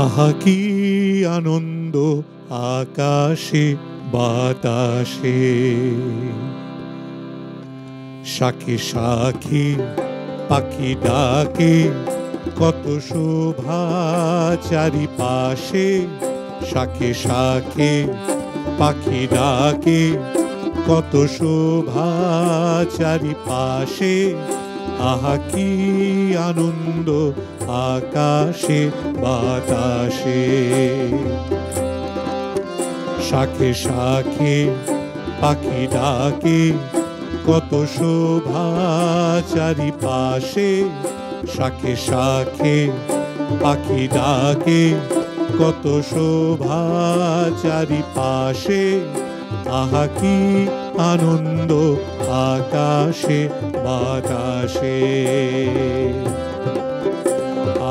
আহা কি আনন্দ আকাশে বাতাসে, শাখে শাখে পাখি ডাকে, কত শোভা চারিপাশে। শাখে শাখে পাখি ডাকে, কত শোভা চারিপাশে। আহা কি আনন্দ আকাশে বাতাসে, শাখে শাখে পাখি ডাকে, কত শোভা চারিপাশে। শাখে শাখে পাখি ডাকে, কত শোভা চারিপাশে। আহা কি আনন্দ আকাশে বাতাসে,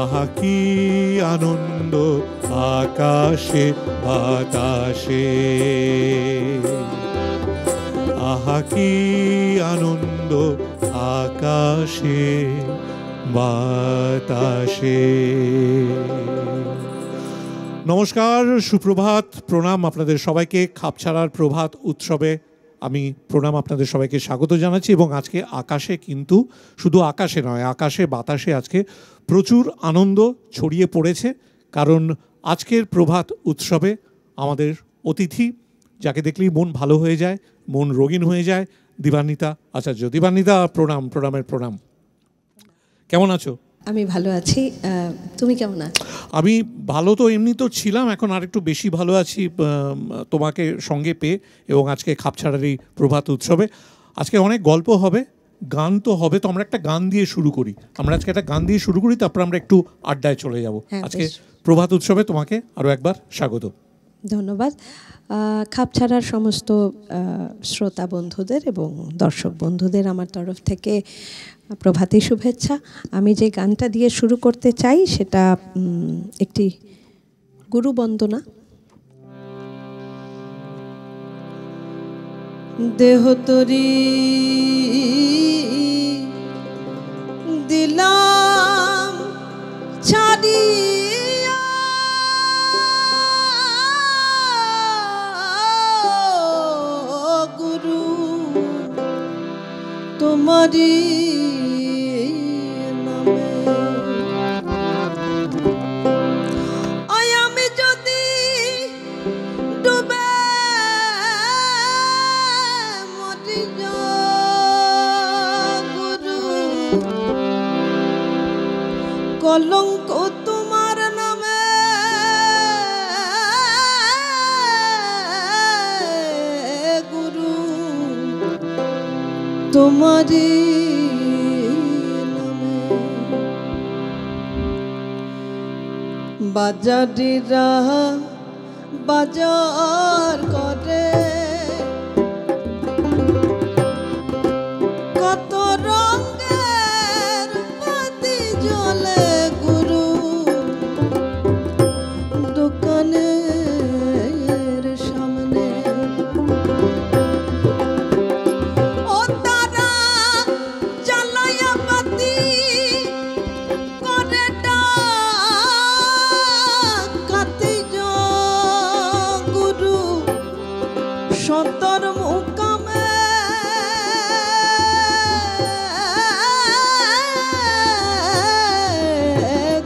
আহা কি আনন্দ আকাশে বাতাসে, আহা কি আনন্দ আকাশে বাতাসে। নমস্কার, সুপ্রভাত, প্রণাম আপনাদের সবাইকে। খাপছাড়ার প্রভাত উৎসবে আমি প্রণাম আপনাদের সবাইকে স্বাগত জানাচ্ছি। এবং আজকে আকাশে, কিন্তু শুধু আকাশে নয়, আকাশে বাতাসে আজকে প্রচুর আনন্দ ছড়িয়ে পড়েছে। কারণ আজকের প্রভাত উৎসবে আমাদের অতিথি, যাকে দেখলেই মন ভালো হয়ে যায়, মন রঙিন হয়ে যায়, দীপান্বিতা আচার্য। দীপান্বিতা, প্রণাম, প্রণামের প্রণাম। কেমন আছো? আমি ভালো আছি, তুমি কেমন আছো? আমি ভালো তো এমনি তো ছিলাম, এখন আর একটু বেশি ভালো আছি তোমাকে সঙ্গে পেয়ে। এবং আজকে খাপছাড়ার এই প্রভাত উৎসবে আজকে অনেক গল্প হবে, গান তো হবে। তো আমরা একটা গান দিয়ে শুরু করি, আজকে একটা গান দিয়ে শুরু করি, তারপর আমরা একটু আড্ডায় চলে যাব। আজকে প্রভাত উৎসবে তোমাকে আরও একবার স্বাগত। ধন্যবাদ। খাপছাড়ার সমস্ত শ্রোতা বন্ধুদের এবং দর্শক বন্ধুদের আমার তরফ থেকে প্রভাতী শুভেচ্ছা। আমি যে গানটা দিয়ে শুরু করতে চাই সেটা একটি গুরু বন্দনা। দেহ তরি দিলাম ছাড়ি, তোমারি নামে আমি যদি ডুবে মরি গুরু, কলঙ্ক তোমার নামে গুরু, তোমারি নামে। বাজারিরা বাজার করে, কত রঙের বাতি জ্বলে গুরু, দোকানের সামনে সন্তর মুকামে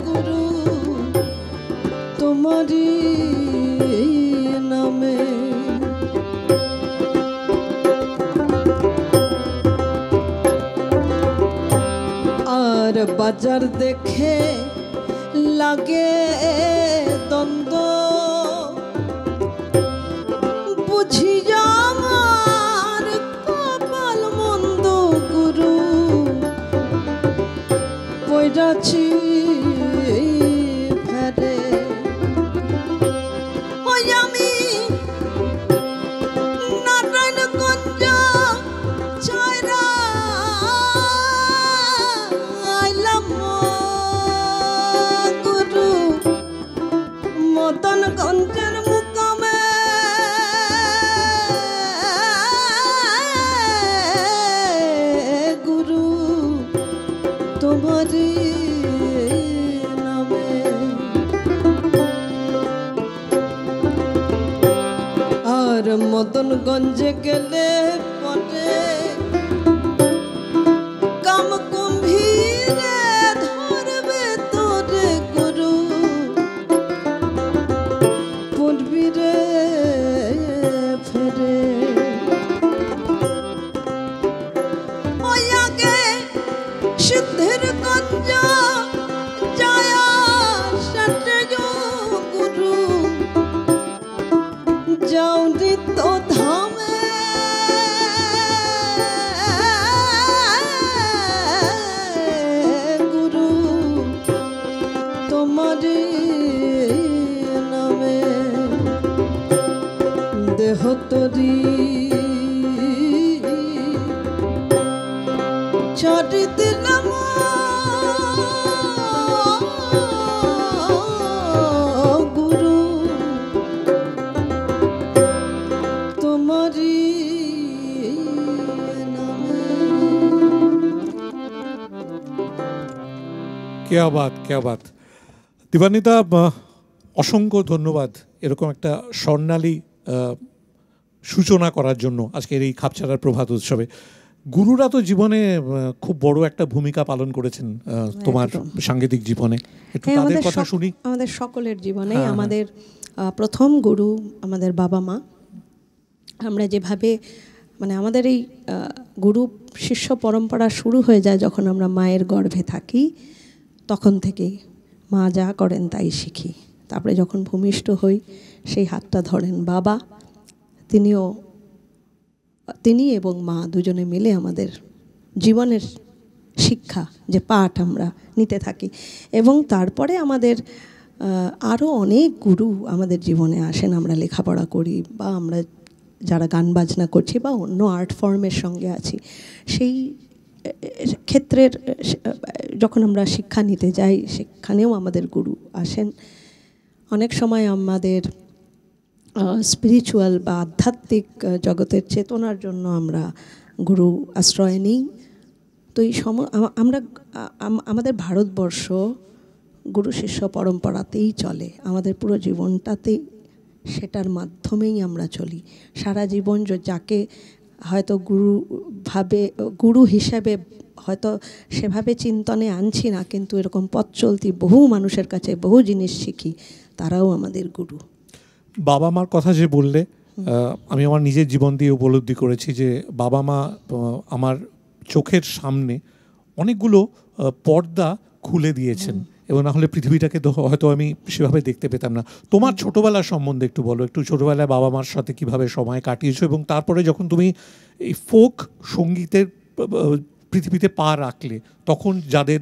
গুরু, তোমারি নামে। আর বাজার দেখে লাগে দ্বন্দ্ব, বুঝি আমার কপাল মন্দ গুরু, পয়রাছি ফেরে ওই আমি নারায়ণগঞ্জ ছায়রা আইলাম গুরু, মদনগঞ্জের মুকামে গুরু, তোমারি মদনগঞ্জে গেলে পরে কাম কুম্ভীরে ধরবে তোরে গুরু পূর্বীরে ফেরে ওই আগে সিদ্ধের গঞ্জ যায় সাথে গুরু যাও নিত্য ধামে গুরু তোমারি নামে দেহ তরি ছাড়ি দিলাম গুরু তোমারি নামে। क्या बात দিবানিতা, অসংখ্য ধন্যবাদ এরকম একটা স্বর্ণালী সূচনা করার জন্য আজকের এই খাপছাড়ার প্রভাত উৎসবে। গুরুরা তো জীবনে খুব বড় একটা ভূমিকা পালন করেছেন তোমার সাংগীতিক জীবনে, একটু তাদের কথা শুনি। আমাদের সকলের জীবনে আমাদের প্রথম গুরু আমাদের বাবা মা। আমরা যেভাবে মানে আমাদের এই গুরু শিষ্য পরম্পরা শুরু হয়ে যায় যখন আমরা মায়ের গর্ভে থাকি, তখন থেকেই মা যা করেন তাই শিখি। তারপরে যখন ভূমিষ্ঠ হই সেই হাতটা ধরেন বাবা, তিনি এবং মা দুজনে মিলে আমাদের জীবনের শিক্ষা যে পাঠ আমরা নিতে থাকি। এবং তারপরে আমাদের আরও অনেক গুরু আমাদের জীবনে আসেন। আমরা লেখাপড়া করি বা আমরা যারা গান বাজনা করছি বা অন্য আর্ট ফর্মের সঙ্গে আছি, সেই ক্ষেত্রের যখন আমরা শিক্ষা নিতে যাই সেখানেও আমাদের গুরু আসেন। অনেক সময় আমাদের স্পিরিচুয়াল বা আধ্যাত্মিক জগতের চেতনার জন্য আমরা গুরু আশ্রয় নিই। তো এই আমরা আমাদের ভারতবর্ষ গুরু শিষ্য পরম্পরাতেই চলে, আমাদের পুরো জীবনটাতেই সেটার মাধ্যমেই আমরা চলি। সারা জীবন যাকে হয়তো গুরু হিসাবে হয়তো সেভাবে চিন্তনে আনছি না, কিন্তু এরকম পথ চলতি বহু মানুষের কাছে বহু জিনিস শিখি, তারাও আমাদের গুরু। বাবা মার কথা যে বললে, আমি আমার নিজের জীবন দিয়ে উপলব্ধি করেছি যে বাবা মা আমার চোখের সামনে অনেকগুলো পর্দা খুলে দিয়েছেন, এবং না হলে পৃথিবীটাকে তো হয়তো আমি সেভাবে দেখতে পেতাম না। তোমার ছোটোবেলার সম্বন্ধে একটু বলো, একটু ছোটোবেলায় বাবা মার সাথে কীভাবে সময় কাটিয়েছো, এবং তারপরে যখন তুমি এই ফোক সঙ্গীতের পৃথিবীতে পা রাখলে তখন যাদের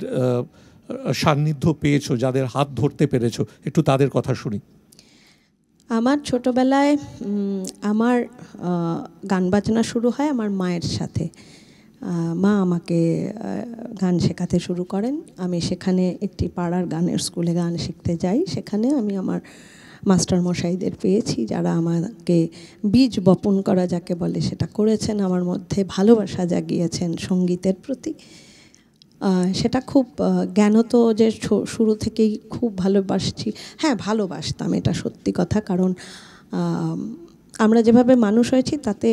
সান্নিধ্য পেয়েছো, যাদের হাত ধরতে পেরেছো, একটু তাদের কথা শুনি। আমার ছোটোবেলায় আমার গান বাজনা শুরু হয় আমার মায়ের সাথে। মা আমাকে গান শেখাতে শুরু করেন। আমি সেখানে একটি পাড়ার গানের স্কুলে গান শিখতে যাই। সেখানে আমি আমার মাস্টার মশাইদের পেয়েছি যারা আমাকে বীজ বপন করা যাকে বলে সেটা করেছেন, আমার মধ্যে ভালোবাসা জাগিয়েছেন সঙ্গীতের প্রতি। সেটা খুব জ্ঞানত যে শুরু থেকেই খুব ভালোবাসছি, হ্যাঁ ভালোবাসতাম, এটা সত্যি কথা। কারণ আমরা যেভাবে মানুষ হয়েছি তাতে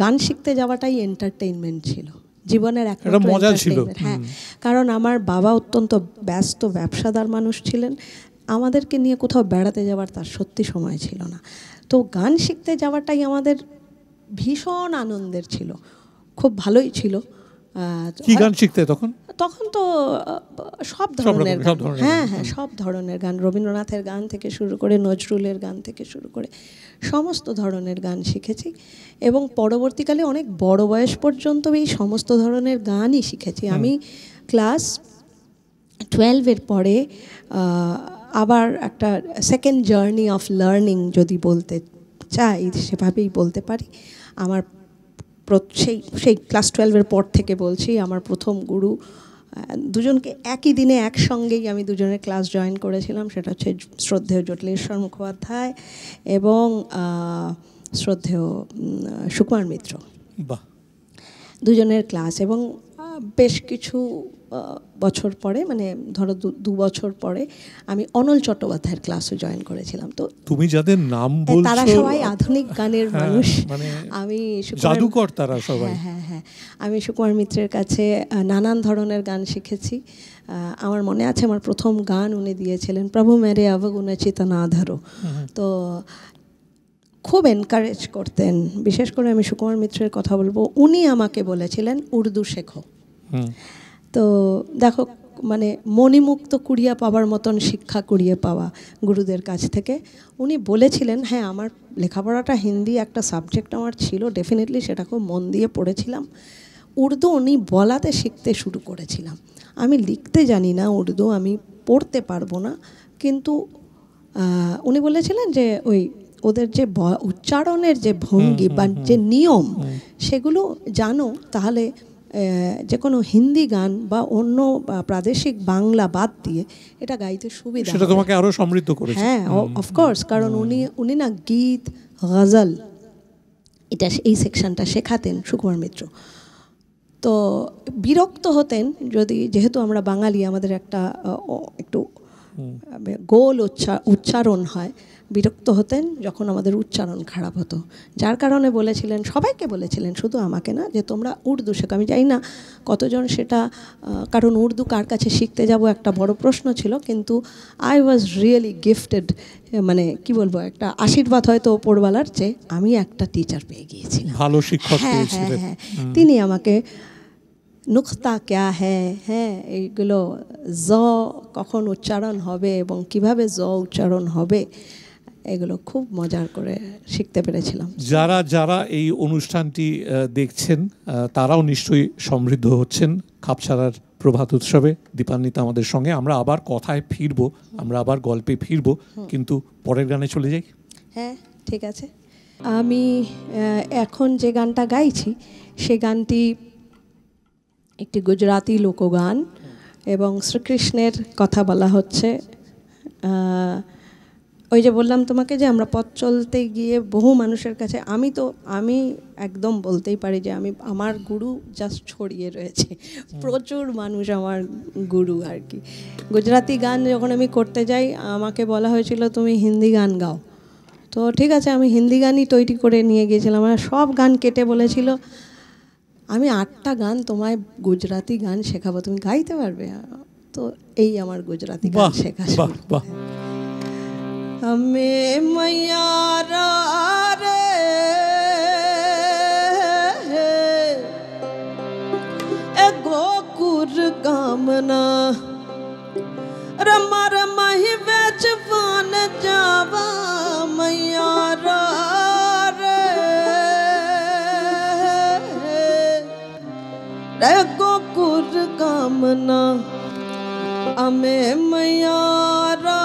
গান শিখতে যাওয়াটাই এন্টারটেইনমেন্ট ছিল, জীবনের একটা মজা ছিল। হ্যাঁ, কারণ আমার বাবা অত্যন্ত ব্যস্ত ব্যবসাদার মানুষ ছিলেন, আমাদেরকে নিয়ে কোথাও বেড়াতে যাওয়ার তার সত্যি সময় ছিল না। তো গান শিখতে যাওয়াটাই আমাদের ভীষণ আনন্দের ছিল, খুব ভালোই ছিল। কি গান শিখতে তখন? তখন তো সব ধরনের গান, হ্যাঁ হ্যাঁ সব ধরনের গান, রবীন্দ্রনাথের গান থেকে শুরু করে নজরুলের গান থেকে শুরু করে সমস্ত ধরনের গান শিখেছি। এবং পরবর্তীকালে অনেক বড় বয়স পর্যন্ত এই সমস্ত ধরনের গানই শিখেছি। আমি ক্লাস 12-এর পরে আবার একটা সেকেন্ড জার্নি অফ লার্নিং যদি বলতে চাই, সেভাবেই বলতে পারি। আমার সেই ক্লাস 12-এর পর থেকে বলছি, আমার প্রথম গুরু দুজনকে একই দিনে একসঙ্গেই আমি দুজনের ক্লাস জয়েন করেছিলাম। সেটা হচ্ছে শ্রদ্ধেয় জটিলেশ্বর মুখোপাধ্যায় এবং শ্রদ্ধেয় সুকুমার মিত্র, দুজনের ক্লাস। এবং বেশ কিছু বছর পরে, মানে ধরো 2 বছর পরে আমি অনল চট্টোপাধ্যায়ের ক্লাসও জয়েন করেছিলাম। তো তুমি যাদের নাম বলছো তারা সবাই আধুনিক গানের মানুষ। মানে আমি জাদুকর তারা সবাই। হ্যাঁ, আমি সুকুমার মিত্রের কাছে নানান ধরনের গান শিখেছি। আমার মনে আছে আমার প্রথম গান উনি দিয়েছিলেন, প্রভু মেরে অবগুণ চিতনা ধরো। তো খুব এনকারেজ করতেন। বিশেষ করে আমি সুকুমার মিত্রের কথা বলবো, উনি আমাকে বলেছিলেন উর্দু শেখো। তো দেখো, মানে মণিমুক্ত কুড়িয়ে পাওয়ার মতন শিক্ষা কুড়িয়ে পাওয়া গুরুদের কাছ থেকে। উনি বলেছিলেন, হ্যাঁ আমার লেখাপড়াটা হিন্দি একটা সাবজেক্ট আমার ছিল, ডেফিনেটলি সেটা খুব মন দিয়ে পড়েছিলাম। উর্দু উনি বলাতে শিখতে শুরু করেছিলাম। আমি লিখতে জানি না উর্দু, আমি পড়তে পারবো না, কিন্তু উনি বলেছিলেন যে ওই ওদের যে উচ্চারণের যে ভঙ্গি বা যে নিয়ম সেগুলো জানো, তাহলে যে কোনো হিন্দি গান বা অন্য প্রাদেশিক বাংলা বাদ দিয়ে এটা গাইতে সুবিধা, সেটা তোমাকে আরো সমৃদ্ধ করেছে। হ্যাঁ, অফকোর্স, কারণ উনি না গীত, গজল, এটা এই সেকশনটা শেখাতেন সুকুমার মিত্র। তো বিরক্ত হতেন যদি, যেহেতু আমরা বাঙালি, আমাদের একটা একটু গোল উচ্চারণ হয়, বিরক্ত হতেন যখন আমাদের উচ্চারণ খারাপ হতো। যার কারণে বলেছিলেন, সবাইকে বলেছিলেন, শুধু আমাকে না, যে তোমরা উর্দু শেখো। আমি জানি না কতজন সেটা, কারণ উর্দু কার কাছে শিখতে যাব একটা বড় প্রশ্ন ছিল, কিন্তু আই ওয়াজ রিয়েলি গিফটেড, মানে কি বলবো, একটা আশীর্বাদ হয়তো ওপরওয়ালার, যে আমি একটা টিচার পেয়ে গিয়েছিলাম, ভালো শিক্ষক পেয়েছিলেন। হ্যাঁ, তিনি আমাকে নুক্তা ক্যা হ্যাঁ এইগুলো জ কখন উচ্চারণ হবে এবং কিভাবে জ উচ্চারণ হবে, এগুলো খুব মজার করে শিখতে পেরেছিলাম। যারা যারা এই অনুষ্ঠানটি দেখছেন তারাও নিশ্চয়ই সমৃদ্ধ হচ্ছেন খাপছাড়ার প্রভাত উৎসবে। দীপান্বিতা আমাদের সঙ্গে, আমরা আবার কথায় ফিরবো, আমরা আবার গল্পে ফিরবো, কিন্তু পরের গানে চলে যাই। হ্যাঁ, ঠিক আছে। আমি এখন যে গানটা গাইছি সে গানটি একটি গুজরাতি লোকগান, এবং শ্রীকৃষ্ণের কথা বলা হচ্ছে। ওই যে বললাম তোমাকে যে আমরা পথ চলতে গিয়ে বহু মানুষের কাছে, আমি একদম বলতেই পারি যে আমার গুরু জাস্ট ছড়িয়ে রয়েছে, প্রচুর মানুষ আমার গুরু আর কি। গুজরাতি গান যখন আমি করতে যাই, আমাকে বলা হয়েছিল তুমি হিন্দি গান গাও। তো ঠিক আছে, আমি হিন্দি গানই তৈরি করে নিয়ে গিয়েছিলাম। আমার সব গান কেটে বলেছিল, আমি 8টা গান তোমায় গুজরাতি গান শেখাবো, তুমি গাইতে পারবে? তো এই আমার গুজরাতি গান শেখা। আমি মায়ারা রে এ গোকুর কামনা रमा रमा ही बेच पान जावा मायारा रे गोकुर कामना अमे मायारा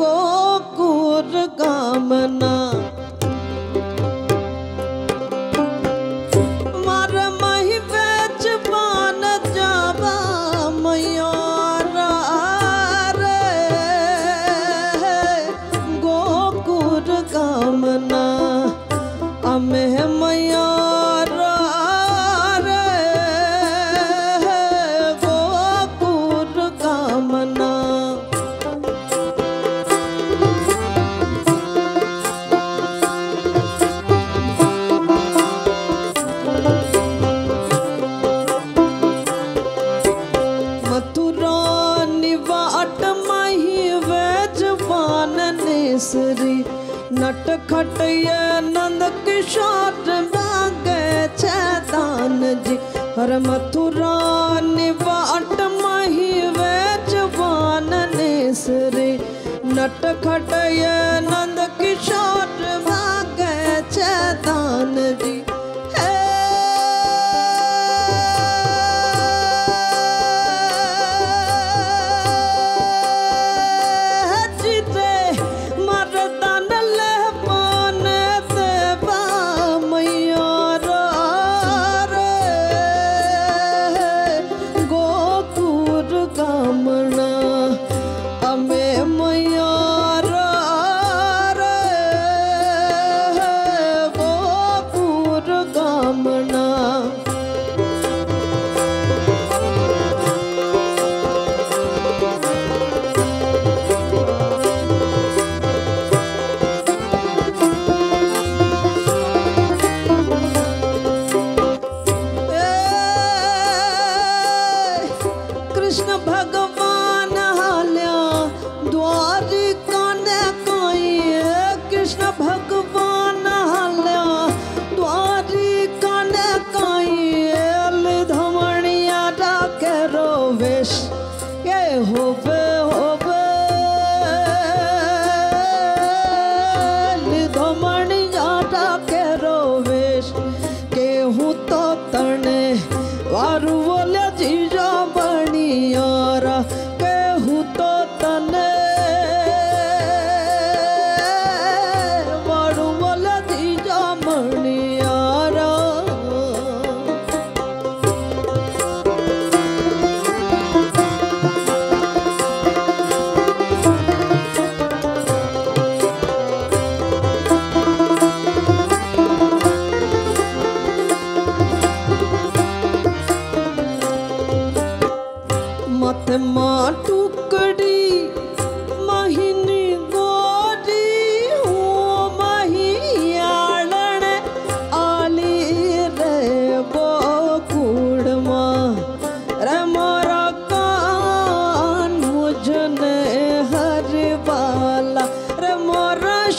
गोकुर कामना मार मही बेच पान जावा मयारा रे गोकुर कामना अमे मयारा रे गोकुर कामना। नट खटय नंद किशोर बागे चैतान जी हर मथुरा निवाट मही वे जवान नेसरी नट खटय नंद किशोर बागे चैतान जी।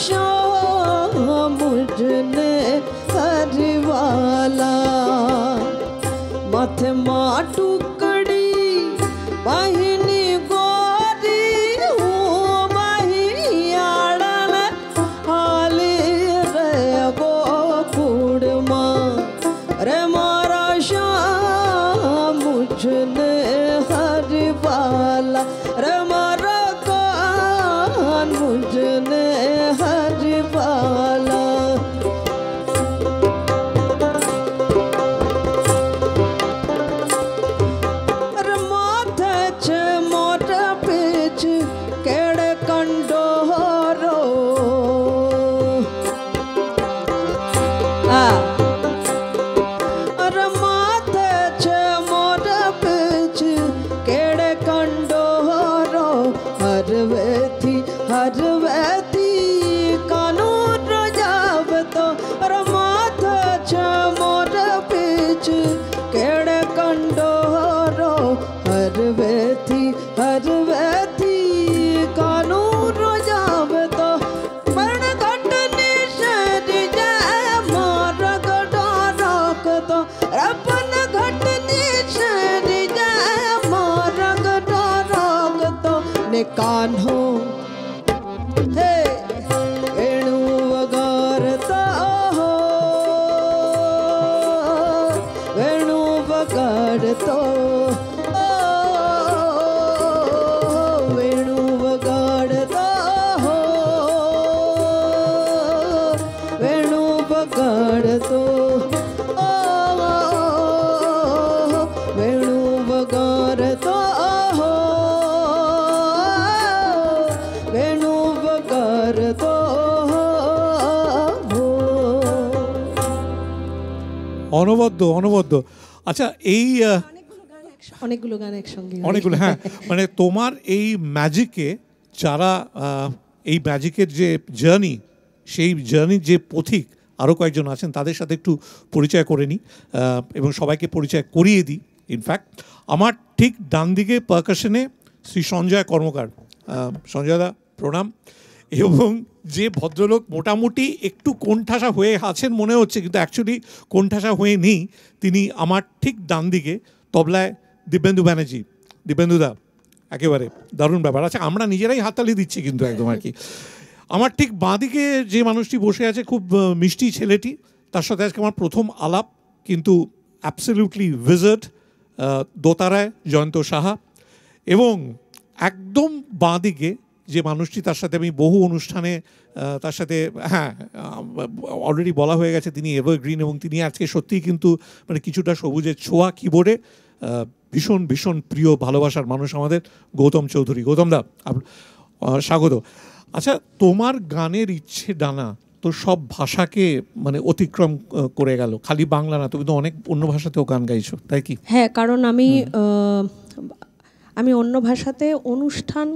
शाह मुझने हरवाला माथे माटू कड़ी वाहिनी गोरी हूँ महियाड़न हाली रे गो कुड़मा रे मारा शाह मुझने हरवाला रे मारा कान मुझने हरवाला रे माथे छे मोटा पीछ केड़े कंडोरो अरे माथे छे मोटा पीछ केड़े कंडोरो हरवेथी कानून रजाव तो अरे माथे छे मोटा पीछ केड़े कंडोरो हरवेथी कानून रजाव तो पण घटनी शर जय मार गडोरक तो रपन घटनी शर जय मार गडोरक तो ने कान्हो हे वेणु वगारता हो वेणु वगारतो वेणु वगारता हो वेणु वगारतो वेणु वगारतो हो वेणु वगारतो हो অনবদ্য আচ্ছা এই অনেকগুলো গান একসঙ্গে অনেকগুলো হ্যাঁ মানে তোমার এই ম্যাজিকে যারা এই ম্যাজিকের যে জার্নি সেই জার্নির যে পথিক আরও কয়েকজন আছেন তাদের সাথে একটু পরিচয় করে নিই এবং সবাইকে পরিচয় করিয়ে দিই। ইনফ্যাক্ট আমার ঠিক ডান দিকে পারকাশনে শ্রী সঞ্জয় কর্মকার, সঞ্জয়দা প্রণাম। এবং যে ভদ্রলোক মোটামুটি একটু কোণঠাসা হয়ে আছেন মনে হচ্ছে, কিন্তু অ্যাকচুয়ালি কোণঠাসা হয়ে নেই, তিনি আমার ঠিক ডান দিকে তবলায় দিব্যেন্দু ব্যানার্জি। দিব্যেন্দুদা একেবারে দারুণ ব্যাপার। আচ্ছা, আমরা নিজেরাই হাততালি দিচ্ছি কিন্তু একদম আর কি। আমার ঠিক বাঁদিকে যে মানুষটি বসে আছে, খুব মিষ্টি ছেলেটি, তার সাথে আজকে আমার প্রথম আলাপ, কিন্তু অ্যাবসলিউটলি উইজার্ড, দোতারায় জয়ন্ত সাহা। এবং একদম বাঁদিকে যে মানুষটি, তার সাথে আমি বহু অনুষ্ঠানে তার সাথে, হ্যাঁ অলরেডি বলা হয়ে গেছে, তিনি এভারগ্রিন, এবং তিনি আজকে সত্যিই কিন্তু মানে কিছুটা সবুজের ছোঁয়া কিবোর্ডে ভীষণ ভীষণ প্রিয় ভালোবাসার মানুষ আমাদের গৌতম চৌধুরী। গৌতমদা স্বাগত। আচ্ছা, তোমার গানের ইচ্ছে ডানা তো সব ভাষাকে মানে অতিক্রম করে গেল, খালি বাংলা না, তুমি তো অনেক অন্য ভাষাতেও গান গাইছো, তাই কি? হ্যাঁ, কারণ আমি অন্য ভাষাতে অনুষ্ঠান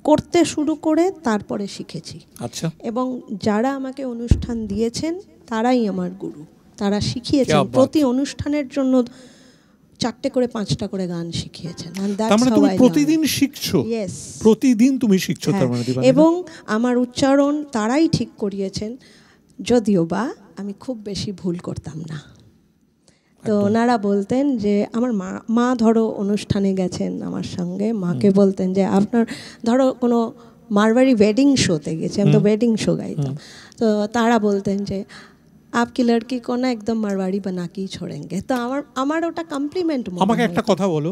করতে শুরু করে তারপরে শিখেছি। আচ্ছা। এবং যারা আমাকে অনুষ্ঠান দিয়েছেন তারাই আমার গুরু, তারা শিখিয়েছেন। প্রতি অনুষ্ঠানের জন্য 4টে করে 5টা করে গান শিখিয়েছেন। তার মানে তুমি প্রতিদিন শিখছো? ইয়েস, প্রতিদিন তুমি শিখছো তার মানে। এবং আমার উচ্চারণ তারাই ঠিক করিয়েছেন, যদিও বা আমি খুব বেশি ভুল করতাম না। তো ওনারা বলতেন যে, আমার মা ধরো অনুষ্ঠানে গেছেন আমার সঙ্গে, মাকে বলতেন যে আপনার ধরো কোনো মারবাড়ি ওয়েডিং শোতে গেছে, আমি তো ওয়েডিং শো গাইতাম, তো তারা বলতেন যে আপকি লড়কি কো না একদম মারবাড়ি বানাকি ছোড়েঙ্গে। তো আমার ওটা কমপ্লিমেন্ট। আমাকে একটা কথা বলো,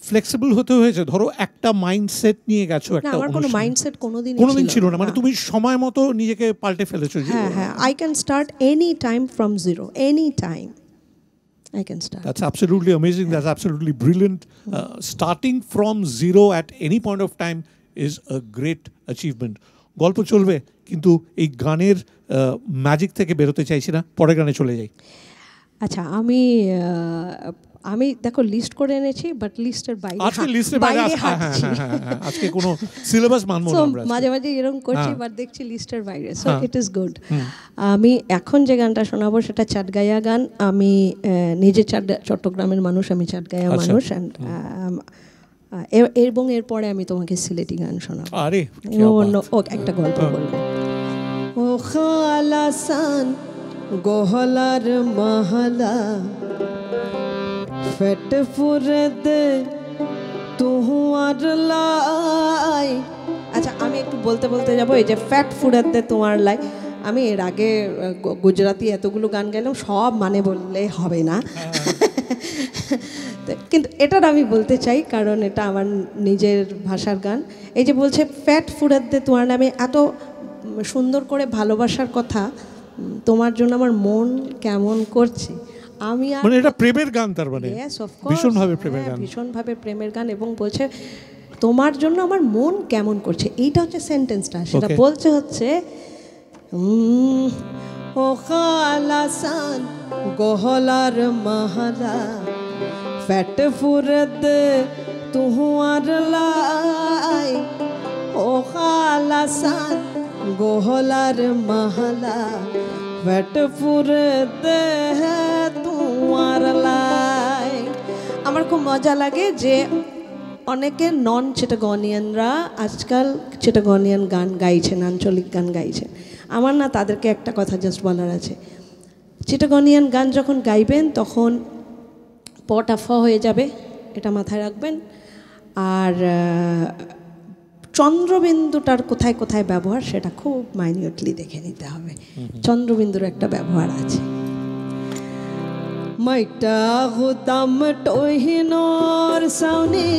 ফ্লেক্সিবল হতে হয়েছে? ধরো একটা মাইন্ডসেট নিয়ে গেছো, একটা আমার কোনো মাইন্ডসেট কোনোদিন ছিল না, মানে তুমি সময় মতো নিজেকে পাল্টে ফেলেছো। হ্যাঁ হ্যাঁ, I can start any time from zero, any time I can start. That's absolutely amazing. Yeah. That's absolutely brilliant. Starting from zero at any point of time is a great achievement. গল্প চলবে, কিন্তু এই গানের magic থেকে বেরোতে চাইছি না, পরে গানে চলে যাই। আচ্ছা, আমি দেখো লিস্ট করে এনেছি, বাট লিস্টের বাইরে আজকে কোনো সিলেবাস মানবো না আমরা। মাঝে মাঝে এরকম করছি, বাট দেখছি লিস্টের বাইরে, সো ইট ইজ গুড। আমি এখন যে গানটা শোনাবো সেটা চাটগাঁয়া গান। আমি নিজে চট্টগ্রামের মানুষ, আমি চাটগাঁয়া মানুষ, এবং এরপরে আমি তোমাকে সিলেটি গান শোনাবো। আরে একটা গল্প বলবো। খালাসান গহলার মহলা ফেট ফুরে দে তুহার লাই। আচ্ছা, আমি একটু বলতে বলতে যাবো। এই যে ফ্যাট ফুরে দে তোমার লাই, আমি এর আগে গুজরাটি এতগুলো গান গেলাম, সব মানে বললে হবে না, কিন্তু এটার আমি বলতে চাই কারণ এটা আমার নিজের ভাষার গান। এই যে বলছে ফ্যাট ফুরাত দে তোমার নামে, এত সুন্দর করে ভালোবাসার কথা, তোমার জন্য আমার মন কেমন করছে। আমি মানে এটা প্রেমের গান, তার মানে ভীষণভাবে প্রেমের গান, ভীষণভাবে প্রেমের গান। এবং বলছে তোমার জন্য আমার মন কেমন করছে, এইটা হচ্ছে সেন্টেন্সটা। সেটা বলছে হচ্ছে ও খালাসান গহলার মহলা ফ্যাট ফুরদ তুহার লাই। ও খালাসান গহলার মহলা ফ্যাট ফুরদ তুহার লাই। আমার খুব মজা লাগে যে অনেকে নন চিটাগনিয়ানরা আজকাল চিটাগনিয়ান গান গাইছেন, আঞ্চলিক গান গাইছেন। আমার না তাদেরকে একটা কথা জাস্ট বলার আছে, চিটাগনিয়ান গান যখন গাইবেন তখন পটা ফ হয়ে যাবে, এটা মাথায় রাখবেন। আর চন্দ্রবিন্দুটার কোথায় কোথায় ব্যবহার সেটা খুব মাইনিউটলি দেখে নিতে হবে। চন্দ্রবিন্দুর একটা ব্যবহার আছে। মাইটা হুতাম টহিনোর সাউনি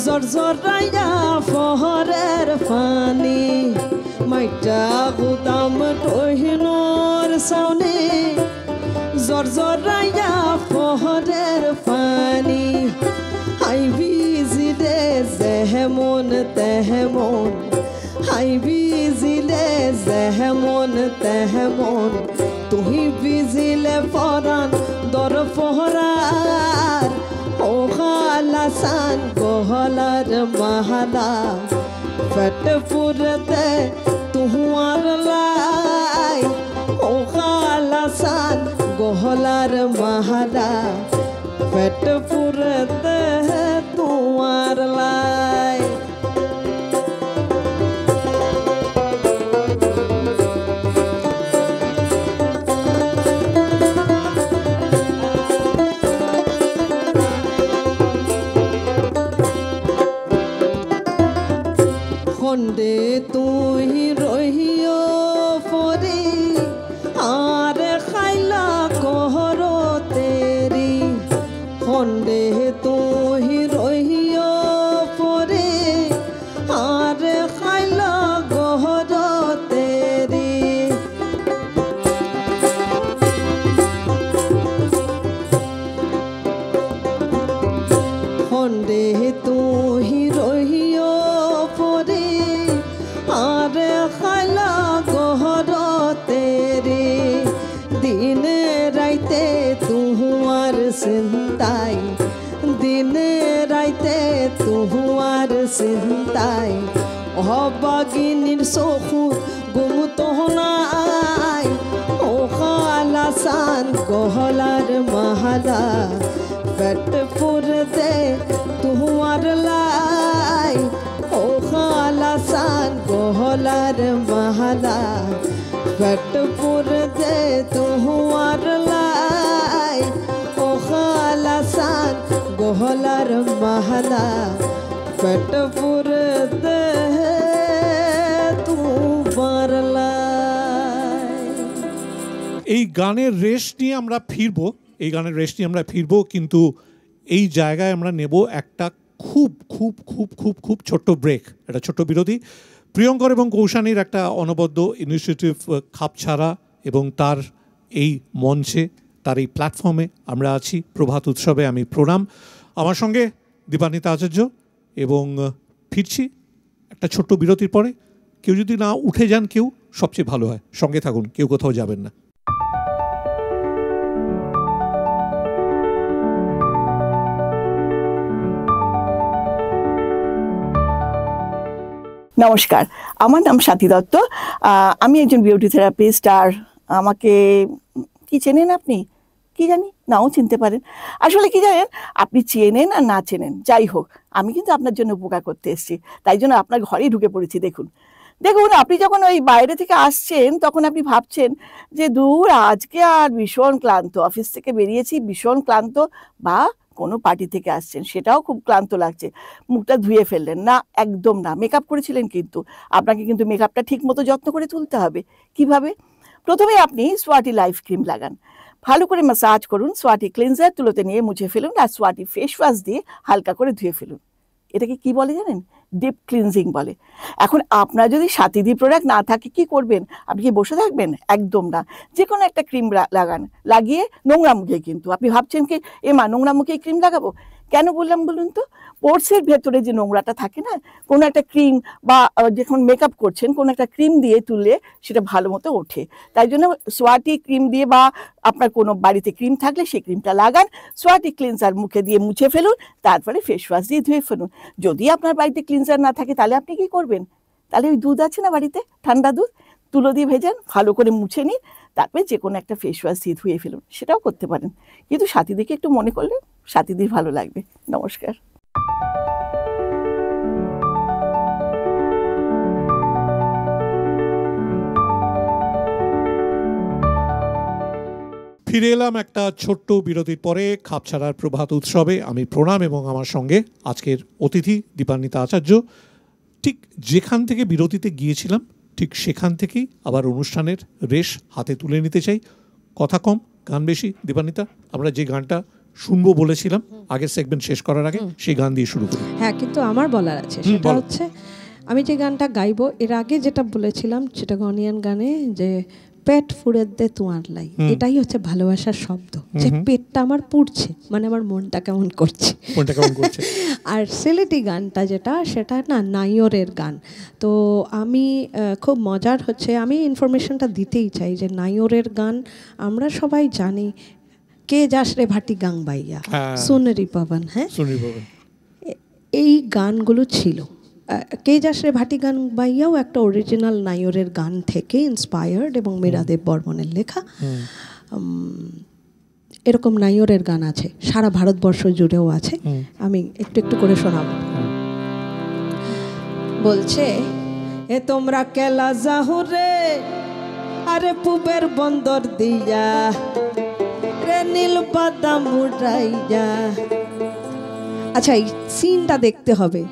জরজরাইয়া ফহরের ফানি। মাইটা হুতাম টহিনোর সাউনি জরজরাইয়া ফহরের ফানি। হাই বিজিলে যেমন তেমন, হাই বিজিলে যেমন তেমন, তুই বিজিলে পরান দর ফহরার। ও খালাসান গহলার মহলা ফেট ফুরতে তুহার লাই। ও খালাসান গহলার মহলা ফেট ফুরতে তুহার লাই। খন্ডে তুই রহিও ফরে আর খাইলা কহর তেরি। খন্ডে তুই রহিও ফরে আর খাইলা গহর তেরি। খন্ডে তুই রহিও ফরে আর খাইলা গহর তেরে। দিনে রাইতে তুহার চিন্তাই, দিনে রাইতে তুহার চিন্তাই। অবাগিনীর চকুত গুমত নাই। ও খালাসান গহলার মহলা ফেট ফুরতে তুহার লাই। ও খালাসান গহলার মহলা ফেট ফুরতে তুহার লাই। ও খালাসান গহলার মহলা ফেট ফুরতে তুহার লাই। এই গানের রেশ নিয়ে আমরা ফিরবো, এই গানের রেশ নিয়ে আমরা ফিরবো, কিন্তু এই জায়গায় আমরা নেব একটা খুব খুব খুব খুব খুব ছোট্ট ব্রেক, একটা ছোট্ট বিরতি। প্রিয়ঙ্কর এবং কৌশানীর একটা অনবদ্য ইনিশিয়েটিভ খাপছাড়া, এবং তার এই মঞ্চে, তার এই প্ল্যাটফর্মে আমরা আছি প্রভাত উৎসবে। আমি প্রণাম, আমার সঙ্গে দীপান্বিতা আচার্য, এবং ফিরছি একটা ছোট্ট বিরতির পরে। কেউ যদি না উঠে যান কেউ, সবচেয়ে ভালো হয়, সঙ্গে থাকুন, কেউ কোথাও যাবেন না। নমস্কার, আমার নাম স্বাতী দত্ত। আমি একজন বিউটি থেরাপিস্ট। আর আমাকে কি চেনেন আপনি? কি জানি নাও চিনতে পারেন। আসলে কি জানেন, আপনি চেনেন আর না চেনেন যাই হোক, আমি কিন্তু আপনার জন্য উপকার করতে এসেছি, তাই জন্য আপনার ঘরেই ঢুকে পড়েছি। দেখুন দেখুন, আপনি যখন ওই বাইরে থেকে আসছেন তখন আপনি ভাবছেন যে দূর, আজকে আর ভীষণ ক্লান্ত, অফিস থেকে বেরিয়েছি ভীষণ ক্লান্ত, বা কোনো পার্টি থেকে আসছেন সেটাও খুব ক্লান্ত লাগছে, মুখটা ধুয়ে ফেললেন না, একদম না। মেকআপ করেছিলেন, কিন্তু আপনাকে কিন্তু মেকআপটা ঠিক মতো যত্ন করে তুলতে হবে। কিভাবে? প্রথমে আপনি সোয়াটি লাইফ ক্রিম লাগান, ভালো করে ম্যাসাজ করুন, সোয়াটি ক্লিনজার তুলোতে নিয়ে মুছে ফেলুন, আর সোয়াটি ফেস ওয়াশ দিয়ে হালকা করে ধুয়ে ফেলুন। এটাকে কি বলে জানেন? ডিপ ক্লিনজিং বলে। এখন আপনার যদি সাথীদি প্রোডাক্ট না থাকে কি করবেন? আপনি কি বসে থাকবেন? একদম না। যে কোনো একটা ক্রিম লাগান, লাগিয়ে নোংরা মুখে, কিন্তু আপনি ভাবছেন কি মা নোংরা মুখে ক্রিম লাগাবো? কেন বললাম বলুন তো? পোর্সের ভেতরে যে নোংরাটা থাকে না, কোনো একটা ক্রিম বা যখন মেকআপ করছেন কোনো একটা ক্রিম দিয়ে তুললে সেটা ভালো মতো ওঠে। তাই জন্য সোয়াটি ক্রিম দিয়ে, বা আপনার কোনো বাড়িতে ক্রিম থাকলে সেই ক্রিমটা লাগান, সোয়াটি ক্লিনজার মুখে দিয়ে মুছে ফেলুন, তারপরে ফেস ওয়াশ দিয়ে ধুয়ে ফেলুন। যদি আপনার বাড়িতে ক্লিনজার না থাকে তাহলে আপনি কি করবেন? তাহলে ওই দুধ আছে না বাড়িতে, ঠান্ডা দুধ, তুলো দিয়ে ভেজান, ভালো করে মুছে নিন, তারপরে যে কোনো একটা ফেস ওয়াশ দিয়ে ধুয়ে ফেলুন। সেটাও করতে পারেন, কিন্তু সাথীদিকে একটু মনে করলে সাথীদির ভালো লাগবে। নমস্কার। ফিরে এলাম একটা ছোট্ট বিরতির পরে খাপছাড়ার প্রভাত উৎসবে। আমি প্রণাম এবং আমার সঙ্গে আজকের অতিথি দীপান্বিতা আচার্য। ঠিক যেখান থেকে বিরতিতে গিয়েছিলাম ঠিক সেখান থেকেই আবার অনুষ্ঠানের রেশ হাতে তুলে নিতে চাই। কথা কম গান বেশি। দীপান্বিতা, আমরা যে গানটা শুনবো বলেছিলাম আগের সেগমেন্ট শেষ করার আগে, সেই গান দিয়ে শুরু করি। হ্যাঁ, কিন্তু আমার বলার আছে, সেটা হচ্ছে আমি যে গানটা গাইবো এর আগে যেটা বলেছিলাম সেটা গনিয়ান গানে, যে পেট ফুড়ের দে তোমার লাই, এটাই হচ্ছে ভালোবাসার শব্দ। যে পেটটা আমার পুড়ছে, মানে আমার মনটা কেমন করছে। আর সিলেটি গানটা যেটা, সেটা না নাইয়রের গান। তো আমি খুব মজার হচ্ছে, আমি ইনফরমেশনটা দিতেই চাই যে নাইয়রের গান আমরা সবাই জানি, কে যাস রে ভাটি গাং বাইয়া, সোনেরি পাবন। হ্যাঁ, এই গানগুলো ছিল। কে যাস রে ভাটি গান বাইয়াও একটা অরিজিনাল নাইয়রের গান থেকে ইন্সপায়ার্ড, এবং মীরাদেব বর্মনের লেখা। এরকম নাইয়রের গান আছে, সারা ভারতবর্ষ জুড়েও আছে। আমি একটু একটু করে শোনাব। বলছে, এ তোমরা কেলা যাহু রে, আরে পুবের বন্দর দিয়া, রে নীল বাদাম উড়াইয়া। আচ্ছা, এই সিনটা দেখতে হবে।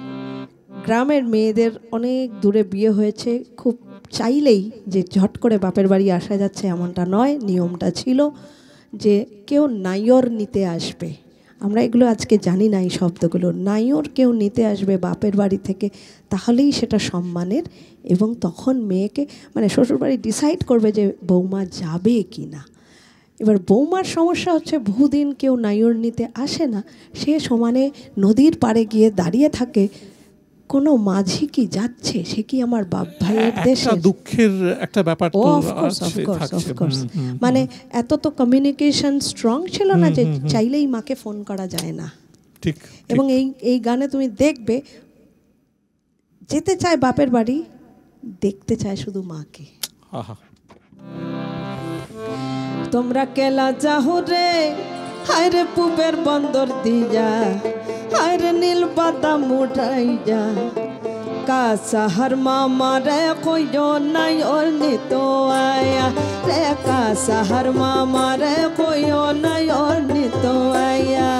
গ্রামের মেয়েদের অনেক দূরে বিয়ে হয়েছে, খুব চাইলেই যে ঝট করে বাপের বাড়ি আসা যাচ্ছে এমনটা নয়। নিয়মটা ছিল যে কেউ নাইয়র নিতে আসবে। আমরা এগুলো আজকে জানি না, এই শব্দগুলো। নাইয়র কেউ নিতে আসবে বাপের বাড়ি থেকে, তাহলেই সেটা সম্মানের। এবং তখন মেয়েকে, মানে শ্বশুরবাড়ি ডিসাইড করবে যে বৌমা যাবে কি না। এবার বৌমার সমস্যা হচ্ছে বহুদিন কেউ নাইয়র নিতে আসে না, সে সমানে নদীর পাড়ে গিয়ে দাঁড়িয়ে থাকে, কোনো মাঝি কি যাচ্ছে, সে কি আমার বাপ ভাইয়ের দেশে? দুঃখের একটা ব্যাপার তো অফকোর্স। মানে এত তো কমিউনিকেশন স্ট্রং ছিল না যে চাইলেই মাকে ফোন করা যায় না। ঠিক। এবং এই গানে তুমি দেখবে, যেতে চায় বাপের বাড়ি, দেখতে চায় শুধু মাকে। তোমরা কেলা যাহু রে, হায় রে পুবের বন্দর দিয়া, হায় রে নীল বাদাম উঠাইয়া, কাসাহার মামা রে কইও নাই ওর নিতো আয়া, রে কাসাহার মামা রে কইও নাই ওর নিতো আয়া।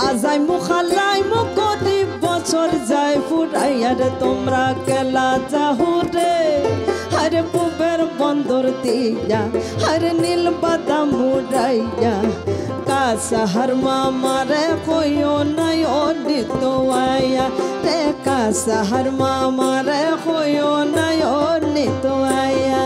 আজাই মুখালাই মুকরি বছর যায় ফুরাইয়া রে, তোমরা কেলা যাহু রে, হায় পুবের বন্দর দিয়া, হায় নীল বাদাম উড়াইয়া, কাসাহার মামা রে কইও নাই ও নিতো আয়া, রে কাসাহার মামা রে কইও নাই ও নিতো আয়া।